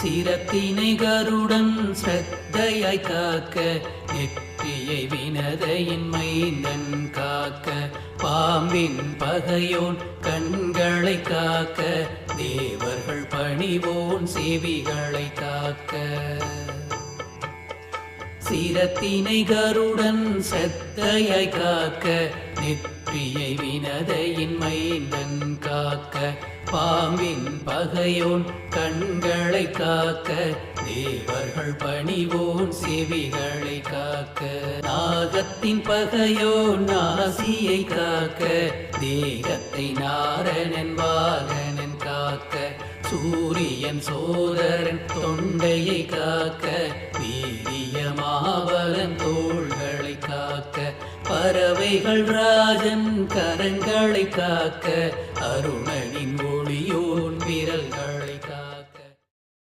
சிரத்தினை கருடன் ஸ்ரத்தையாய் காக்க நெற்றியை வினதையின் மைந்தன் காக்க பாம்பின் பகையோன் கண்களை காக்க தேவர்கள் பணிவோன் செவிகளை காக்க சிரத்தினை கருடன் ஸ்ரத்தையாய் காக்க நெற்றியை வினதையின் மைந்தன் காக்க பாம்பின் பகையோன் கண்களை காக்க தேவர்கள் பணிவோன் செவிகளை காக்க நாகத்தின் பகையோன் நாசியை காக்க தேகத்தை நாரணன் வாகனன் காக்க சூரியன் சோதரன் தொண்டையை காக்க வீரியமாவலன் தோள்களை காக்க பறவைகள் ராஜன் கரங்களை காக்க அருண